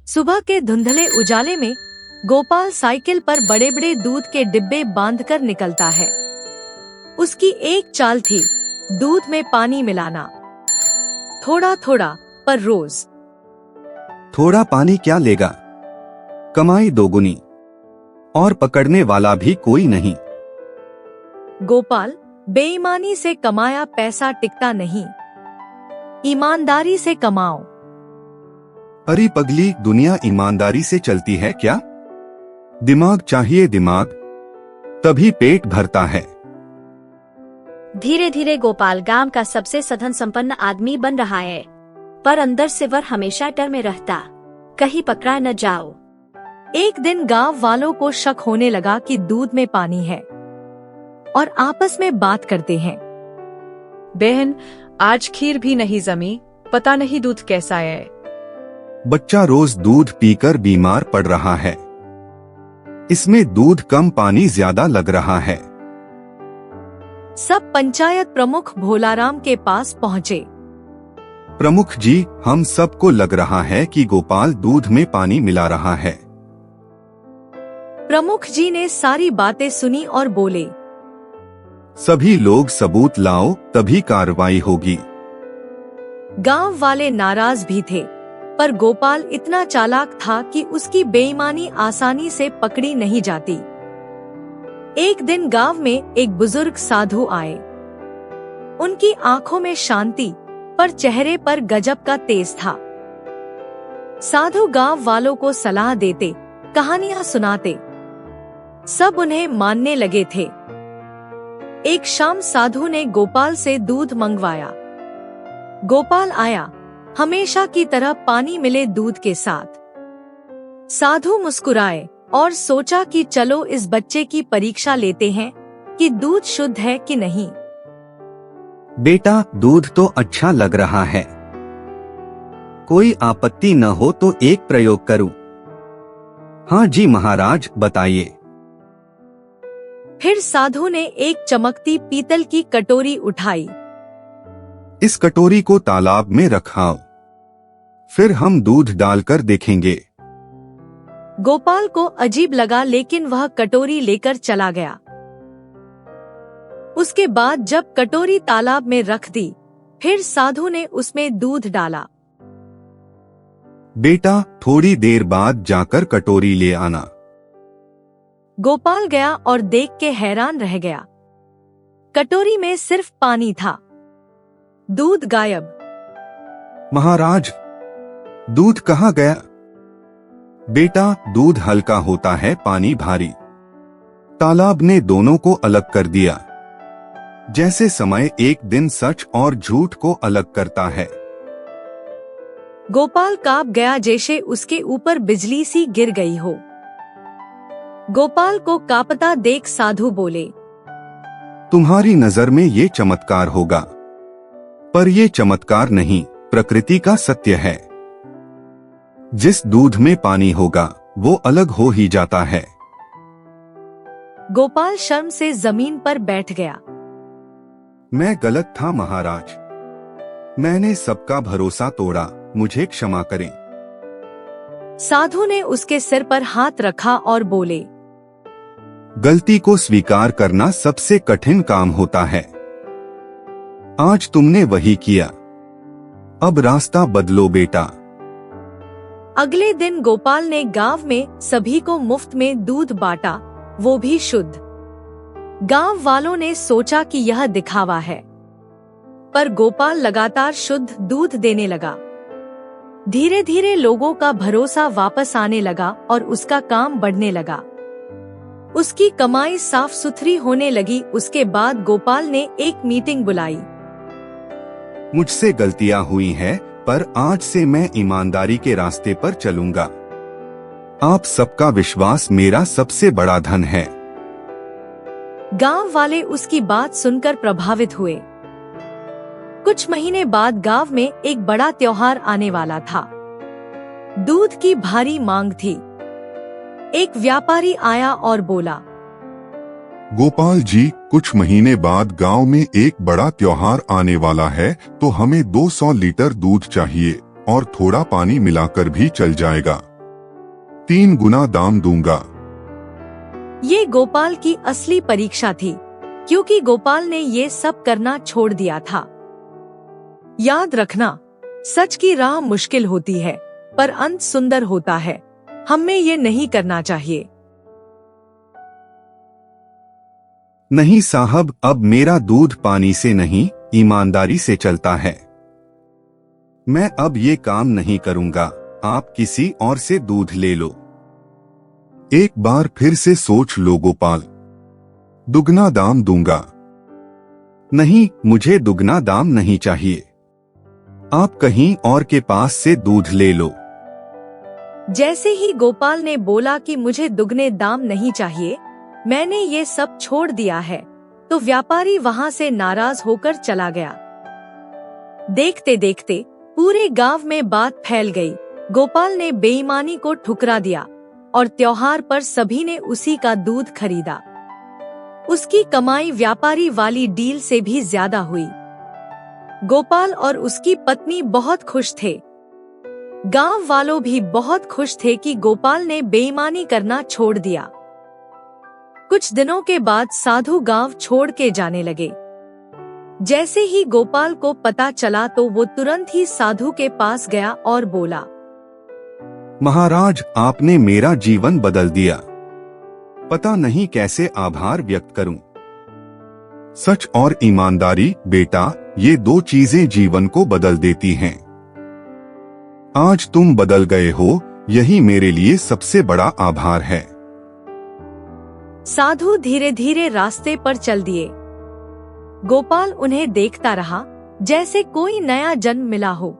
सुबह के धुंधले उजाले में गोपाल साइकिल पर बड़े बड़े दूध के डिब्बे बांधकर निकलता है। उसकी एक चाल थी दूध में पानी मिलाना, थोड़ा थोड़ा पर रोज। थोड़ा पानी क्या लेगा, कमाई दोगुनी, और पकड़ने वाला भी कोई नहीं। गोपाल, बेईमानी से कमाया पैसा टिकता नहीं, ईमानदारी से कमाओ। अरे पगली, दुनिया ईमानदारी से चलती है क्या? दिमाग चाहिए, दिमाग, तभी पेट भरता है। धीरे धीरे गोपाल गांव का सबसे सधन संपन्न आदमी बन रहा है, पर अंदर से वह हमेशा डर में रहता, कहीं पकड़ा न जाओ। एक दिन गांव वालों को शक होने लगा कि दूध में पानी है और आपस में बात करते हैं। बहन, आज खीर भी नहीं जमी, पता नहीं दूध कैसा है। बच्चा रोज दूध पीकर बीमार पड़ रहा है, इसमें दूध कम पानी ज्यादा लग रहा है। सब पंचायत प्रमुख भोलाराम के पास पहुँचे। प्रमुख जी, हम सबको लग रहा है कि गोपाल दूध में पानी मिला रहा है। प्रमुख जी ने सारी बातें सुनी और बोले, सभी लोग सबूत लाओ, तभी कार्रवाई होगी। गांव वाले नाराज भी थे, पर गोपाल इतना चालाक था कि उसकी बेईमानी आसानी से पकड़ी नहीं जाती। एक दिन गांव में एक बुजुर्ग साधु आए। उनकी आंखों में शांति, पर चेहरे पर गजब का तेज था। साधु गांव वालों को सलाह देते, कहानियां सुनाते, सब उन्हें मानने लगे थे। एक शाम साधु ने गोपाल से दूध मंगवाया। गोपाल आया, हमेशा की तरह पानी मिले दूध के साथ। साधु मुस्कुराए और सोचा कि चलो इस बच्चे की परीक्षा लेते हैं कि दूध शुद्ध है कि नहीं। बेटा, दूध तो अच्छा लग रहा है, कोई आपत्ति न हो तो एक प्रयोग करूं? हाँ जी महाराज, बताइए। फिर साधु ने एक चमकती पीतल की कटोरी उठाई। इस कटोरी को तालाब में रखाओ, फिर हम दूध डालकर देखेंगे। गोपाल को अजीब लगा, लेकिन वह कटोरी लेकर चला गया। उसके बाद जब कटोरी तालाब में रख दी, फिर साधु ने उसमें दूध डाला। बेटा, थोड़ी देर बाद जाकर कटोरी ले आना। गोपाल गया और देख के हैरान रह गया। कटोरी में सिर्फ पानी था, दूध गायब। महाराज, दूध कहाँ गया? बेटा, दूध हल्का होता है, पानी भारी। तालाब ने दोनों को अलग कर दिया, जैसे समय एक दिन सच और झूठ को अलग करता है। गोपाल कांप गया, जैसे उसके ऊपर बिजली सी गिर गई हो। गोपाल को कांपता देख साधु बोले, तुम्हारी नजर में ये चमत्कार होगा, पर ये चमत्कार नहीं, प्रकृति का सत्य है। जिस दूध में पानी होगा वो अलग हो ही जाता है। गोपाल शर्म से जमीन पर बैठ गया। मैं गलत था महाराज, मैंने सबका भरोसा तोड़ा, मुझे क्षमा करें। साधु ने उसके सिर पर हाथ रखा और बोले, गलती को स्वीकार करना सबसे कठिन काम होता है। आज तुमने वही किया, अब रास्ता बदलो बेटा। अगले दिन गोपाल ने गांव में सभी को मुफ्त में दूध बांटा, वो भी शुद्ध। गांव वालों ने सोचा कि यह दिखावा है, पर गोपाल लगातार शुद्ध दूध देने लगा। धीरे धीरे लोगों का भरोसा वापस आने लगा और उसका काम बढ़ने लगा। उसकी कमाई साफ सुथरी होने लगी। उसके बाद गोपाल ने एक मीटिंग बुलाई। मुझसे गलतियां हुई हैं, पर आज से मैं ईमानदारी के रास्ते पर चलूंगा। आप सबका विश्वास मेरा सबसे बड़ा धन है। गांव वाले उसकी बात सुनकर प्रभावित हुए। कुछ महीने बाद गांव में एक बड़ा त्योहार आने वाला था। दूध की भारी मांग थी। एक व्यापारी आया और बोला, गोपाल जी, कुछ महीने बाद गांव में एक बड़ा त्योहार आने वाला है, तो हमें 200 लीटर दूध चाहिए और थोड़ा पानी मिलाकर भी चल जाएगा। 3 गुना दाम दूंगा। ये गोपाल की असली परीक्षा थी, क्योंकि गोपाल ने ये सब करना छोड़ दिया था। याद रखना, सच की राह मुश्किल होती है, पर अंत सुंदर होता है। हमें ये नहीं करना चाहिए। नहीं साहब, अब मेरा दूध पानी से नहीं, ईमानदारी से चलता है। मैं अब ये काम नहीं करूंगा। आप किसी और से दूध ले लो। एक बार फिर से सोच लो गोपाल, दुगना दाम दूंगा। नहीं, मुझे दुगना दाम नहीं चाहिए। आप कहीं और के पास से दूध ले लो। जैसे ही गोपाल ने बोला कि मुझे दुगने दाम नहीं चाहिए, मैंने ये सब छोड़ दिया है, तो व्यापारी वहां से नाराज होकर चला गया। देखते देखते पूरे गांव में बात फैल गई। गोपाल ने बेईमानी को ठुकरा दिया और त्योहार पर सभी ने उसी का दूध खरीदा। उसकी कमाई व्यापारी वाली डील से भी ज्यादा हुई। गोपाल और उसकी पत्नी बहुत खुश थे। गांव वालों भी बहुत खुश थे कि गोपाल ने बेईमानी करना छोड़ दिया। कुछ दिनों के बाद साधु गांव छोड़ के जाने लगे। जैसे ही गोपाल को पता चला तो वो तुरंत ही साधु के पास गया और बोला, महाराज, आपने मेरा जीवन बदल दिया। पता नहीं कैसे आभार व्यक्त करूं। सच और ईमानदारी बेटा, ये 2 चीजें जीवन को बदल देती हैं। आज तुम बदल गए हो, यही मेरे लिए सबसे बड़ा आभार है। साधु धीरे धीरे रास्ते पर चल दिए। गोपाल उन्हें देखता रहा, जैसे कोई नया जन्म मिला हो।